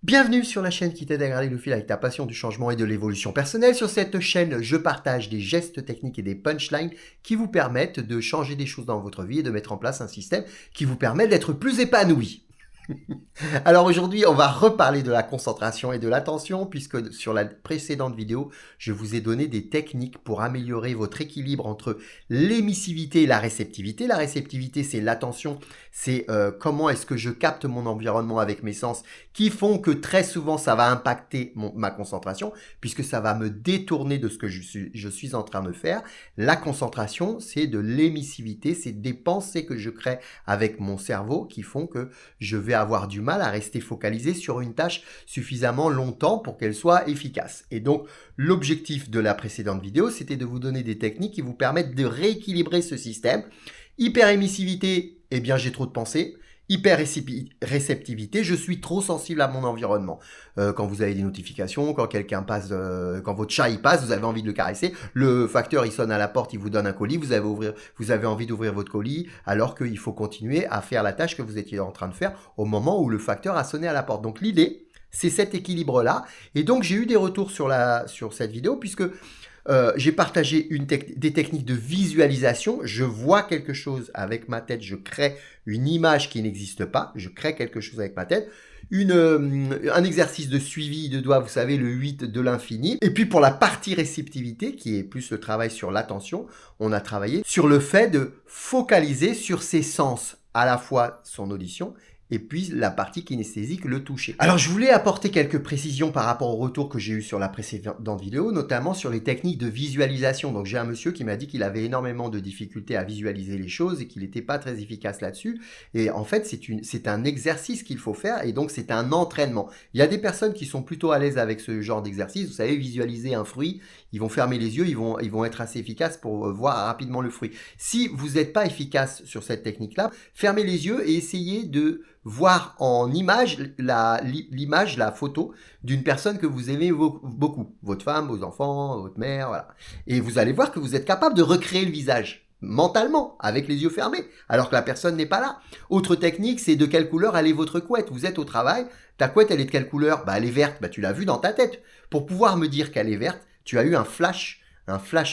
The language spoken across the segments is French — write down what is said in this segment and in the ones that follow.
Bienvenue sur la chaîne qui t'aide à garder le fil avec ta passion du changement et de l'évolution personnelle. Sur cette chaîne, je partage des gestes techniques et des punchlines qui vous permettent de changer des choses dans votre vie et de mettre en place un système qui vous permet d'être plus épanoui. Alors aujourd'hui, on va reparler de la concentration et de l'attention puisque sur la précédente vidéo, je vous ai donné des techniques pour améliorer votre équilibre entre l'émissivité et la réceptivité. La réceptivité, c'est l'attention, c'est comment est-ce que je capte mon environnement avec mes sens qui font que très souvent, ça va impacter ma concentration puisque ça va me détourner de ce que je suis en train de faire. La concentration, c'est de l'émissivité, c'est des pensées que je crée avec mon cerveau qui font que je vais avoir du mal à rester focalisé sur une tâche suffisamment longtemps pour qu'elle soit efficace. Et donc, l'objectif de la précédente vidéo, c'était de vous donner des techniques qui vous permettent de rééquilibrer ce système. Hyperémissivité, eh bien, j'ai trop de pensées. Hyper-réceptivité, je suis trop sensible à mon environnement. Quand vous avez des notifications, quand quelqu'un passe, quand votre chat il passe, vous avez envie de le caresser. Le facteur il sonne à la porte, il vous donne un colis, vous avez envie d'ouvrir votre colis, alors qu'il faut continuer à faire la tâche que vous étiez en train de faire au moment où le facteur a sonné à la porte. Donc l'idée, c'est cet équilibre-là. Et donc j'ai eu des retours sur cette vidéo puisque j'ai partagé des techniques de visualisation. Je vois quelque chose avec ma tête, je crée une image qui n'existe pas, je crée quelque chose avec ma tête. Un exercice de suivi de doigts, vous savez, le 8 de l'infini. Et puis pour la partie réceptivité, qui est plus le travail sur l'attention, on a travaillé sur le fait de focaliser sur ses sens, à la fois son audition et puis la partie kinesthésique, le toucher. Alors je voulais apporter quelques précisions par rapport au retour que j'ai eu sur la précédente vidéo, notamment sur les techniques de visualisation. Donc j'ai un monsieur qui m'a dit qu'il avait énormément de difficultés à visualiser les choses et qu'il n'était pas très efficace là-dessus. Et en fait, c'est un exercice qu'il faut faire et donc c'est un entraînement. Il y a des personnes qui sont plutôt à l'aise avec ce genre d'exercice. Vous savez, visualiser un fruit, ils vont fermer les yeux, ils vont être assez efficaces pour voir rapidement le fruit. Si vous n'êtes pas efficace sur cette technique-là, fermez les yeux et essayez de voir en image l'image, la photo d'une personne que vous aimez beaucoup, votre femme, vos enfants, votre mère, voilà. Et vous allez voir que vous êtes capable de recréer le visage mentalement, avec les yeux fermés, alors que la personne n'est pas là. Autre technique, c'est de quelle couleur elle est votre couette. Vous êtes au travail, ta couette, elle est de quelle couleur? Elle est verte, tu l'as vu dans ta tête. Pour pouvoir me dire qu'elle est verte, tu as eu un flash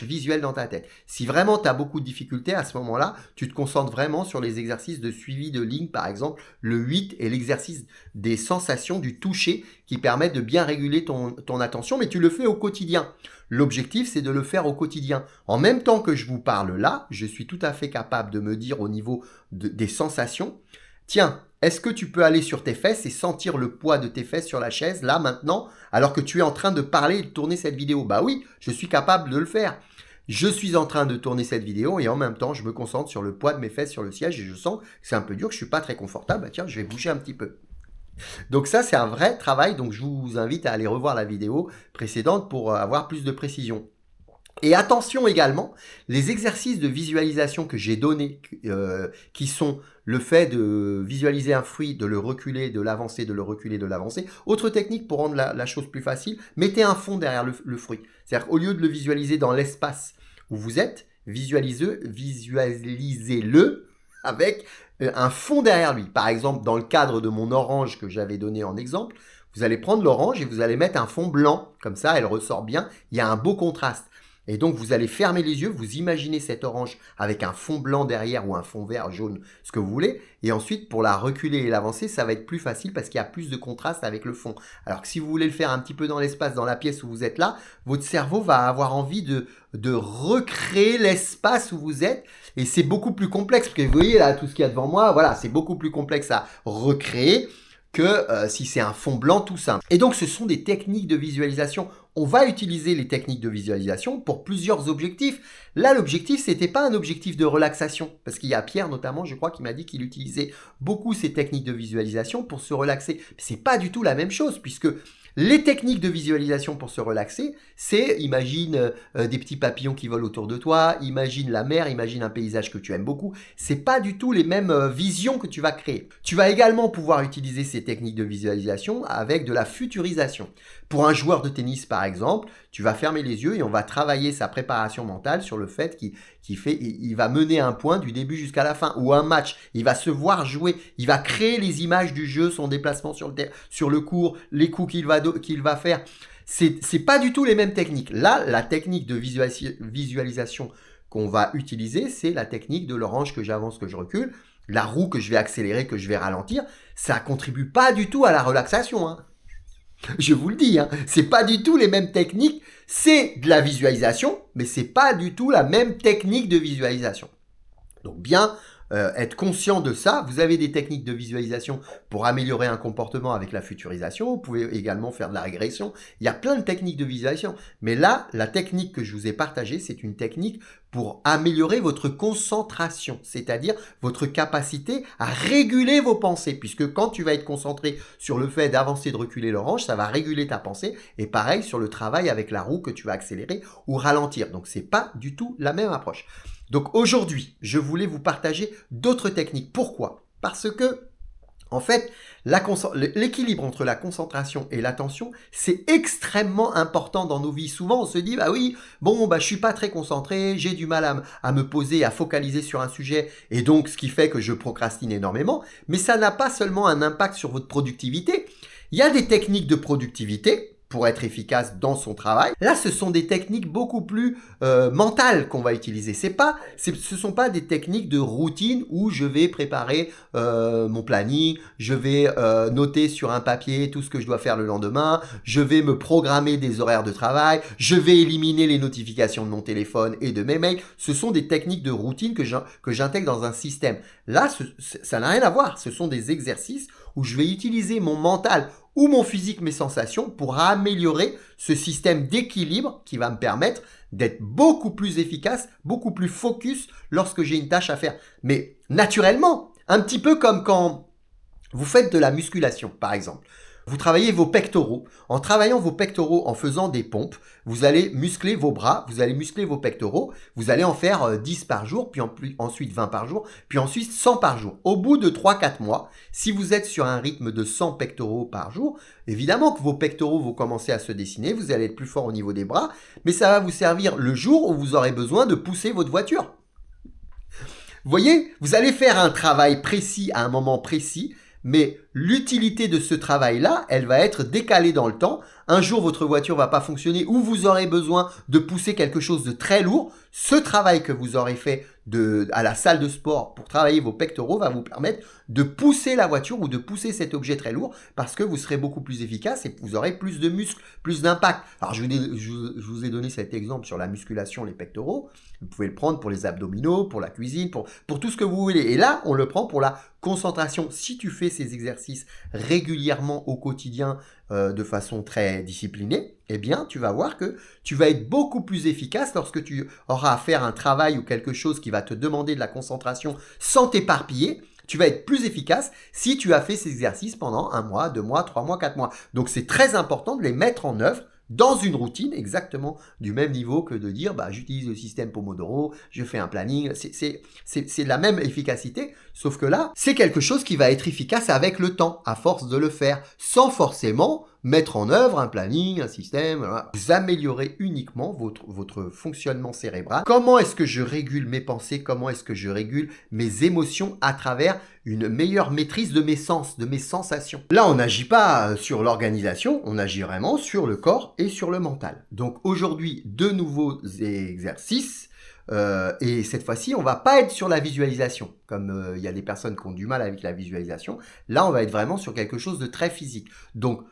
visuel dans ta tête. Si vraiment tu as beaucoup de difficultés à ce moment-là, tu te concentres vraiment sur les exercices de suivi de ligne, par exemple le 8 et l'exercice des sensations du toucher qui permettent de bien réguler ton attention, mais tu le fais au quotidien. L'objectif, c'est de le faire au quotidien. En même temps que je vous parle là, je suis tout à fait capable de me dire au niveau des sensations, tiens, est-ce que tu peux aller sur tes fesses et sentir le poids de tes fesses sur la chaise, là, maintenant, alors que tu es en train de parler et de tourner cette vidéo? Bah oui, je suis capable de le faire. Je suis en train de tourner cette vidéo et en même temps, je me concentre sur le poids de mes fesses sur le siège et je sens que c'est un peu dur, que je suis pas très confortable. Tiens, je vais bouger un petit peu. Donc ça, c'est un vrai travail. Donc je vous invite à aller revoir la vidéo précédente pour avoir plus de précision. Et attention également, les exercices de visualisation que j'ai donnés, qui sont le fait de visualiser un fruit, de le reculer, de l'avancer, de le reculer, de l'avancer. Autre technique pour rendre la chose plus facile, mettez un fond derrière le fruit. C'est-à-dire qu'au lieu de le visualiser dans l'espace où vous êtes, visualisez-le avec un fond derrière lui. Par exemple, dans le cadre de mon orange que j'avais donné en exemple, vous allez prendre l'orange et vous allez mettre un fond blanc. Comme ça, elle ressort bien. Il y a un beau contraste. Et donc, vous allez fermer les yeux, vous imaginez cette orange avec un fond blanc derrière ou un fond vert, jaune, ce que vous voulez. Et ensuite, pour la reculer et l'avancer, ça va être plus facile parce qu'il y a plus de contraste avec le fond. Alors que si vous voulez le faire un petit peu dans l'espace, dans la pièce où vous êtes là, votre cerveau va avoir envie de recréer l'espace où vous êtes. Et c'est beaucoup plus complexe. Parce que vous voyez là, tout ce qu'il y a devant moi, voilà, c'est beaucoup plus complexe à recréer que si c'est un fond blanc tout simple. Et donc, ce sont des techniques de visualisation. On va utiliser les techniques de visualisation pour plusieurs objectifs. Là, l'objectif, c'était pas un objectif de relaxation. Parce qu'il y a Pierre, notamment, je crois, qui m'a dit qu'il utilisait beaucoup ces techniques de visualisation pour se relaxer. C'est pas du tout la même chose, puisque les techniques de visualisation pour se relaxer, c'est, imagine des petits papillons qui volent autour de toi, imagine la mer, imagine un paysage que tu aimes beaucoup. C'est pas du tout les mêmes visions que tu vas créer. Tu vas également pouvoir utiliser ces techniques de visualisation avec de la futurisation. Pour un joueur de tennis, par exemple, tu vas fermer les yeux et on va travailler sa préparation mentale sur le fait qu'il va mener un point du début jusqu'à la fin, ou un match, il va se voir jouer, il va créer les images du jeu, son déplacement sur le court, les coups qu'il va faire. C'est pas du tout les mêmes techniques. Là, la technique de visualisation qu'on va utiliser, c'est la technique de l'orange que j'avance, que je recule, la roue que je vais accélérer, que je vais ralentir. Ça contribue pas du tout à la relaxation, hein. Je vous le dis, hein, c'est pas du tout les mêmes techniques. C'est de la visualisation, mais c'est pas du tout la même technique de visualisation. Donc bien être conscient de ça. Vous avez des techniques de visualisation pour améliorer un comportement avec la futurisation. Vous pouvez également faire de la régression. Il y a plein de techniques de visualisation. Mais là, la technique que je vous ai partagée, c'est une technique pour améliorer votre concentration, c'est-à-dire votre capacité à réguler vos pensées. Puisque quand tu vas être concentré sur le fait d'avancer, de reculer l'orange, ça va réguler ta pensée. Et pareil sur le travail avec la roue que tu vas accélérer ou ralentir. Donc, c'est pas du tout la même approche. Donc aujourd'hui, je voulais vous partager d'autres techniques. Pourquoi? Parce que, en fait, l'équilibre entre la concentration et l'attention, c'est extrêmement important dans nos vies. Souvent, on se dit, bah oui, bon, bah je suis pas très concentré, j'ai du mal à me poser, à focaliser sur un sujet, et donc ce qui fait que je procrastine énormément. Mais ça n'a pas seulement un impact sur votre productivité. Il y a des techniques de productivité pour être efficace dans son travail. Là, ce sont des techniques beaucoup plus mentales qu'on va utiliser. Ce sont pas des techniques de routine où je vais préparer mon planning, je vais noter sur un papier tout ce que je dois faire le lendemain, je vais me programmer des horaires de travail, je vais éliminer les notifications de mon téléphone et de mes mails. Ce sont des techniques de routine que j'intègre dans un système. Là, ça n'a rien à voir. Ce sont des exercices où je vais utiliser mon mental ou mon physique, mes sensations, pour améliorer ce système d'équilibre qui va me permettre d'être beaucoup plus efficace, beaucoup plus focus lorsque j'ai une tâche à faire. Mais naturellement, un petit peu comme quand vous faites de la musculation, par exemple. Vous travaillez vos pectoraux. En travaillant vos pectoraux, en faisant des pompes, vous allez muscler vos bras, vous allez muscler vos pectoraux, vous allez en faire 10 par jour, puis ensuite 20 par jour, puis ensuite 100 par jour. Au bout de 3-4 mois, si vous êtes sur un rythme de 100 pectoraux par jour, évidemment que vos pectoraux vont commencer à se dessiner, vous allez être plus fort au niveau des bras, mais ça va vous servir le jour où vous aurez besoin de pousser votre voiture. Vous voyez, vous allez faire un travail précis à un moment précis, mais l'utilité de ce travail-là, elle va être décalée dans le temps. Un jour, votre voiture va pas fonctionner ou vous aurez besoin de pousser quelque chose de très lourd. Ce travail que vous aurez fait à la salle de sport pour travailler vos pectoraux va vous permettre de pousser la voiture ou de pousser cet objet très lourd parce que vous serez beaucoup plus efficace et vous aurez plus de muscles, plus d'impact. Alors, je vous ai donné cet exemple sur la musculation, les pectoraux. Vous pouvez le prendre pour les abdominaux, pour la cuisine, pour tout ce que vous voulez. Et là, on le prend pour la concentration. Si tu fais ces exercices régulièrement au quotidien de façon très disciplinée, eh bien, tu vas voir que tu vas être beaucoup plus efficace lorsque tu auras à faire un travail ou quelque chose qui va te demander de la concentration sans t'éparpiller. Tu vas être plus efficace si tu as fait ces exercices pendant 1 mois, 2 mois, 3 mois, 4 mois. Donc, c'est très important de les mettre en œuvre dans une routine exactement du même niveau que de dire bah, j'utilise le système Pomodoro, je fais un planning, c'est la même efficacité, sauf que là, c'est quelque chose qui va être efficace avec le temps, à force de le faire, sans forcément mettre en œuvre un planning, un système, voilà. Vous améliorez uniquement votre fonctionnement cérébral. Comment est-ce que je régule mes pensées? Comment est-ce que je régule mes émotions à travers une meilleure maîtrise de mes sens, de mes sensations? Là, on n'agit pas sur l'organisation, on agit vraiment sur le corps et sur le mental. Donc aujourd'hui, de nouveaux exercices. Et cette fois-ci, on va pas être sur la visualisation, comme il y a des personnes qui ont du mal avec la visualisation. Là, on va être vraiment sur quelque chose de très physique. Donc,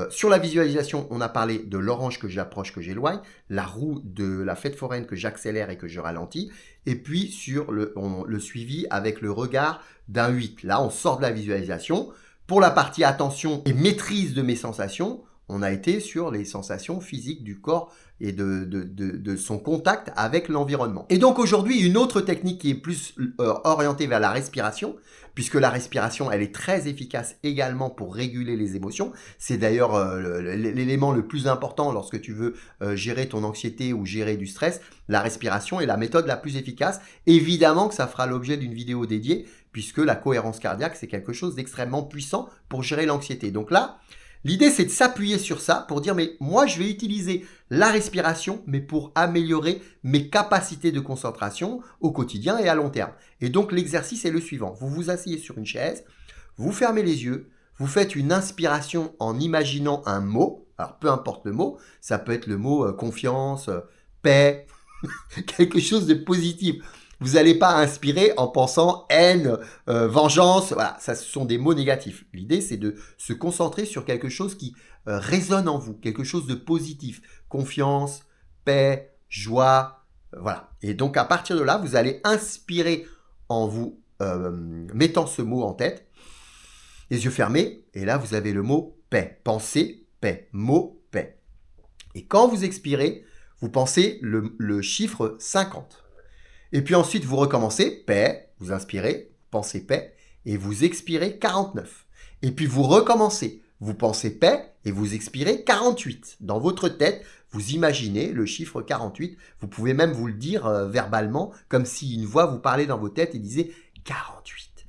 sur la visualisation, on a parlé de l'orange que j'approche, que j'éloigne, la roue de la fête foraine que j'accélère et que je ralentis, et puis sur le suivi avec le regard d'un 8. Là, on sort de la visualisation. Pour la partie attention et maîtrise de mes sensations, on a été sur les sensations physiques du corps et de son contact avec l'environnement. Et donc aujourd'hui, une autre technique qui est plus orientée vers la respiration, puisque la respiration, elle est très efficace également pour réguler les émotions. C'est d'ailleurs l'élément le plus important lorsque tu veux gérer ton anxiété ou gérer du stress. La respiration est la méthode la plus efficace. Évidemment que ça fera l'objet d'une vidéo dédiée, puisque la cohérence cardiaque, c'est quelque chose d'extrêmement puissant pour gérer l'anxiété. Donc là, L'idée, c'est de s'appuyer sur ça pour dire, mais moi, je vais utiliser la respiration, mais pour améliorer mes capacités de concentration au quotidien et à long terme. Et donc, l'exercice est le suivant. Vous vous asseyez sur une chaise, vous fermez les yeux, vous faites une inspiration en imaginant un mot. Alors, peu importe le mot, ça peut être le mot confiance, paix, quelque chose de positif. Vous n'allez pas inspirer en pensant haine, vengeance, voilà, ça ce sont des mots négatifs. L'idée c'est de se concentrer sur quelque chose qui résonne en vous, quelque chose de positif, confiance, paix, joie, voilà. Et donc à partir de là, vous allez inspirer en vous mettant ce mot en tête, les yeux fermés, et là vous avez le mot paix, pensée, paix, mot, paix. Et quand vous expirez, vous pensez le chiffre 50. Et puis ensuite, vous recommencez, paix, vous inspirez, pensez paix, et vous expirez 49. Et puis vous recommencez, vous pensez paix, et vous expirez 48. Dans votre tête, vous imaginez le chiffre 48. Vous pouvez même vous le dire verbalement, comme si une voix vous parlait dans vos têtes et disait 48.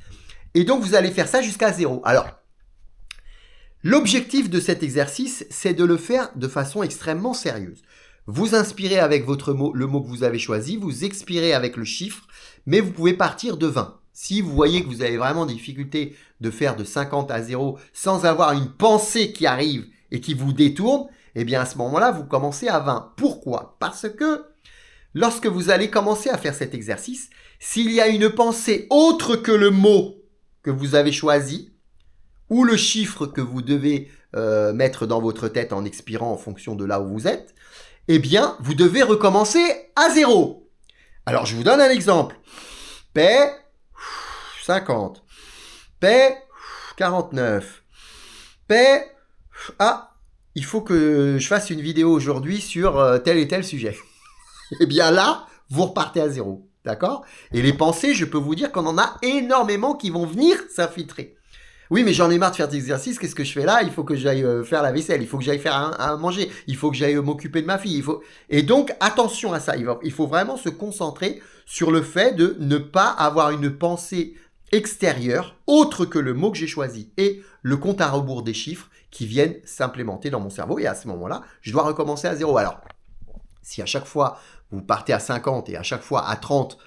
Et donc, vous allez faire ça jusqu'à 0. Alors, l'objectif de cet exercice, c'est de le faire de façon extrêmement sérieuse. Vous inspirez avec votre mot, le mot que vous avez choisi, vous expirez avec le chiffre, mais vous pouvez partir de 20. Si vous voyez que vous avez vraiment des difficultés de faire de 50 à 0 sans avoir une pensée qui arrive et qui vous détourne, eh bien à ce moment-là, vous commencez à 20. Pourquoi? Parce que lorsque vous allez commencer à faire cet exercice, s'il y a une pensée autre que le mot que vous avez choisi, ou le chiffre que vous devez mettre dans votre tête en expirant en fonction de là où vous êtes, eh bien, vous devez recommencer à 0. Alors, je vous donne un exemple. Paix, 50. Paix, 49. Paix, il faut que je fasse une vidéo aujourd'hui sur tel et tel sujet. Eh bien là, vous repartez à 0. D'accord? Et les pensées, je peux vous dire qu'on en a énormément qui vont venir s'infiltrer. Oui, mais j'en ai marre de faire des exercices. Qu'est-ce que je fais là? Il faut que j'aille faire la vaisselle. Il faut que j'aille faire à manger. Il faut que j'aille m'occuper de ma fille. Et donc, attention à ça. Il faut vraiment se concentrer sur le fait de ne pas avoir une pensée extérieure autre que le mot que j'ai choisi et le compte à rebours des chiffres qui viennent s'implémenter dans mon cerveau. Et à ce moment-là, je dois recommencer à 0. Alors, si à chaque fois, vous partez à 50 et à chaque fois à 30,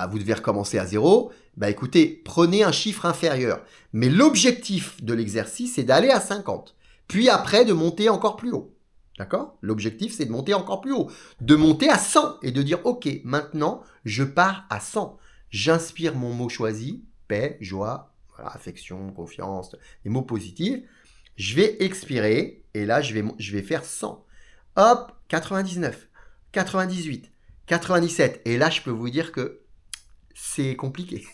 vous devez recommencer à 0, écoutez, prenez un chiffre inférieur. Mais l'objectif de l'exercice, c'est d'aller à 50. Puis après, de monter encore plus haut. D'accord? L'objectif, c'est de monter encore plus haut. De monter à 100 et de dire, OK, maintenant, je pars à 100. J'inspire mon mot choisi, paix, joie, voilà, affection, confiance, des mots positifs. Je vais expirer et là, je vais faire 100. Hop, 99, 98, 97. Et là, je peux vous dire que c'est compliqué.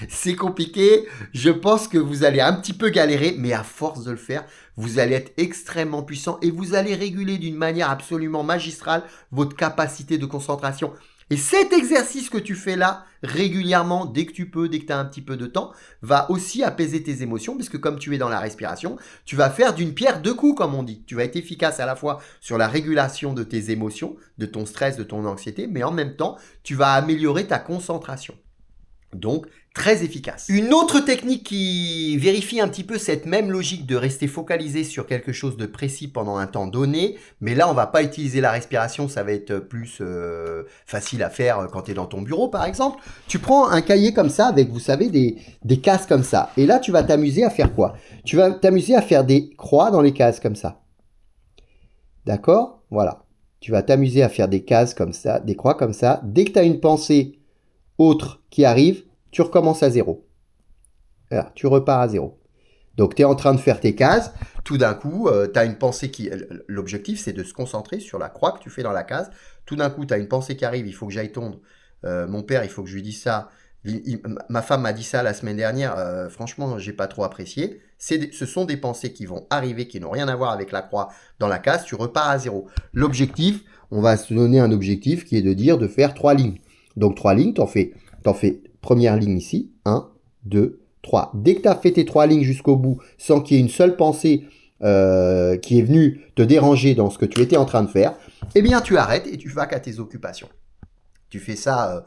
C'est compliqué. Je pense que vous allez un petit peu galérer, mais à force de le faire, vous allez être extrêmement puissant et vous allez réguler d'une manière absolument magistrale votre capacité de concentration. Et cet exercice que tu fais là, régulièrement, dès que tu peux, dès que tu as un petit peu de temps, va aussi apaiser tes émotions, parce que comme tu es dans la respiration, tu vas faire d'une pierre deux coups, comme on dit. Tu vas être efficace à la fois sur la régulation de tes émotions, de ton stress, de ton anxiété, mais en même temps, tu vas améliorer ta concentration. Donc, très efficace. Une autre technique qui vérifie un petit peu cette même logique de rester focalisé sur quelque chose de précis pendant un temps donné, mais là, on va pas utiliser la respiration, ça va être plus facile à faire quand tu es dans ton bureau, par exemple. Tu prends un cahier comme ça avec, vous savez, des cases comme ça. Et là, tu vas t'amuser à faire quoi? Tu vas t'amuser à faire des croix dans les cases comme ça. D'accord? Voilà. Tu vas t'amuser à faire des cases comme ça, des croix comme ça. Dès que tu as une pensée autre qui arrive, tu recommences à 0. Voilà, tu repars à 0. Donc, tu es en train de faire tes cases. Tout d'un coup, tu as une pensée qui... L'objectif, c'est de se concentrer sur la croix que tu fais dans la case. Tout d'un coup, tu as une pensée qui arrive. Il faut que j'aille tondre. Mon père, il faut que je lui dise ça. Ma femme m'a dit ça la semaine dernière. Franchement, j'ai pas trop apprécié. Ce sont des pensées qui vont arriver, qui n'ont rien à voir avec la croix dans la case. Tu repars à 0. L'objectif, on va se donner un objectif qui est de faire 3 lignes. Donc, 3 lignes, t'en fais première ligne ici, 1, 2, 3. Dès que tu as fait tes 3 lignes jusqu'au bout, sans qu'il y ait une seule pensée qui est venue te déranger dans ce que tu étais en train de faire, eh bien, tu arrêtes et tu vas qu'à tes occupations. Tu fais ça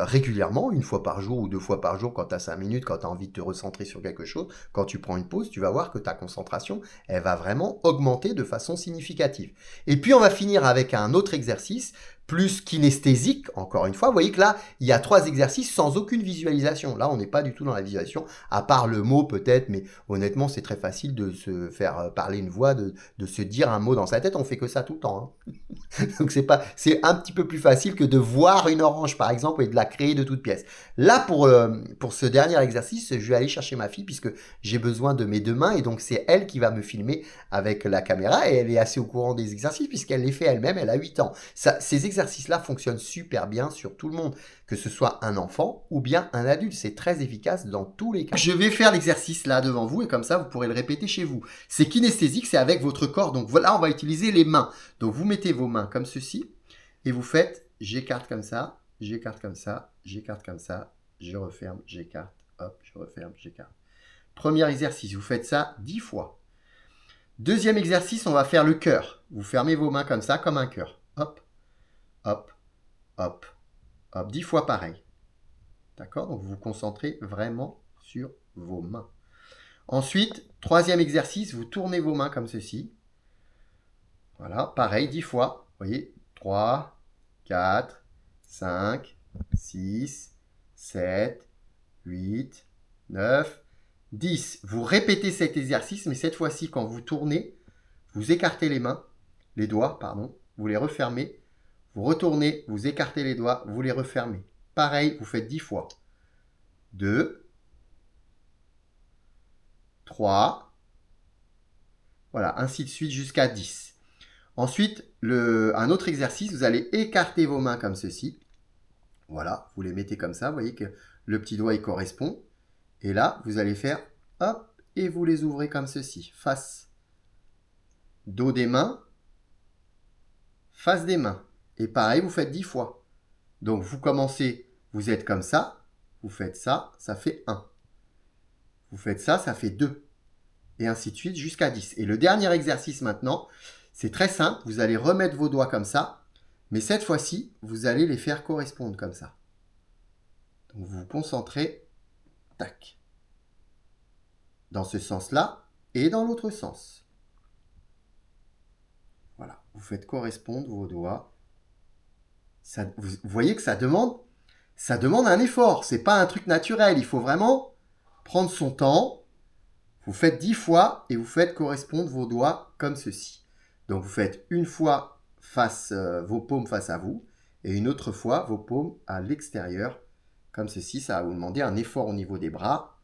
régulièrement, une fois par jour ou 2 fois par jour quand tu as 5 minutes, quand tu as envie de te recentrer sur quelque chose, quand tu prends une pause, tu vas voir que ta concentration, elle va vraiment augmenter de façon significative. Et puis on va finir avec un autre exercice plus kinesthésique, encore une fois. Vous voyez que là, il y a 3 exercices sans aucune visualisation. Là, on n'est pas du tout dans la visualisation, à part le mot peut-être, mais honnêtement, c'est très facile de se faire parler une voix, de se dire un mot dans sa tête. On fait que ça tout le temps. Hein. Donc c'est un petit peu plus facile que de voir une orange, par exemple, et de la créer de toutes pièces. Là, pour ce dernier exercice, je vais aller chercher ma fille, puisque j'ai besoin de mes 2 mains, et donc c'est elle qui va me filmer avec la caméra, et elle est assez au courant des exercices, puisqu'elle les fait elle-même, elle a 8 ans. Ces exercices-là fonctionnent super bien sur tout le monde, que ce soit un enfant ou bien un adulte. C'est très efficace dans tous les cas. Je vais faire l'exercice là devant vous, et comme ça, vous pourrez le répéter chez vous. C'est kinesthésique, c'est avec votre corps. Donc voilà, on va utiliser les mains. Donc vous mettez vos mains comme ceci, et vous faites, j'écarte comme ça, j'écarte comme ça, j'écarte comme ça, je referme, j'écarte, hop, je referme, j'écarte. Premier exercice, vous faites ça 10 fois. Deuxième exercice, on va faire le cœur. Vous fermez vos mains comme ça, comme un cœur. Hop, hop, hop, hop. 10 fois pareil. D'accord? Donc vous vous concentrez vraiment sur vos mains. Ensuite, troisième exercice, vous tournez vos mains comme ceci. Voilà, pareil, 10 fois. Vous voyez, 3, 4, 5, 6, 7, 8, 9, 10. Vous répétez cet exercice, mais cette fois-ci, quand vous tournez, vous écartez les mains, les doigts, pardon, vous les refermez, vous retournez, vous écartez les doigts, vous les refermez. Pareil, vous faites 10 fois. 2, 3, voilà, ainsi de suite jusqu'à 10. Ensuite, un autre exercice, vous allez écarter vos mains comme ceci. Voilà, vous les mettez comme ça, vous voyez que le petit doigt, il correspond. Et là, vous allez faire, hop, et vous les ouvrez comme ceci, face, dos des mains, face des mains. Et pareil, vous faites 10 fois. Donc, vous commencez, vous êtes comme ça, vous faites ça, ça fait 1. Vous faites ça, ça fait 2. Et ainsi de suite jusqu'à 10. Et le dernier exercice maintenant, c'est très simple. Vous allez remettre vos doigts comme ça, mais cette fois-ci, vous allez les faire correspondre comme ça. Donc, vous vous concentrez, tac, dans ce sens-là et dans l'autre sens. Voilà, vous faites correspondre vos doigts. Ça, vous voyez que ça demande un effort. C'est pas un truc naturel. Il faut vraiment prendre son temps. Vous faites 10 fois et vous faites correspondre vos doigts comme ceci. Donc vous faites une fois vos paumes face à vous et une autre fois vos paumes à l'extérieur comme ceci. Ça va vous demander un effort au niveau des bras.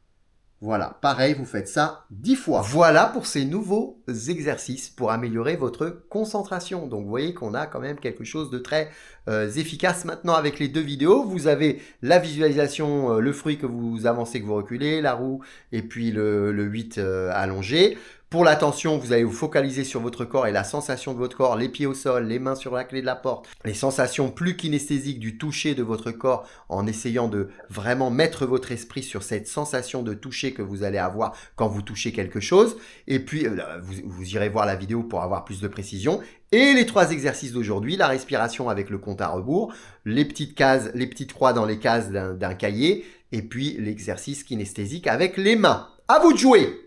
Voilà, pareil, vous faites ça 10 fois. Voilà pour ces nouveaux exercices pour améliorer votre concentration. Donc vous voyez qu'on a quand même quelque chose de très efficace maintenant avec les 2 vidéos. Vous avez la visualisation, le fruit que vous avancez, que vous reculez, la roue et puis le 8 allongé. Pour l'attention, vous allez vous focaliser sur votre corps et la sensation de votre corps, les pieds au sol, les mains sur la clé de la porte, les sensations plus kinesthésiques du toucher de votre corps en essayant de vraiment mettre votre esprit sur cette sensation de toucher que vous allez avoir quand vous touchez quelque chose. Et puis, vous irez voir la vidéo pour avoir plus de précision. Et les 3 exercices d'aujourd'hui, la respiration avec le compte à rebours, les petites cases, les petites croix dans les cases d'un cahier, et puis l'exercice kinesthésique avec les mains. À vous de jouer!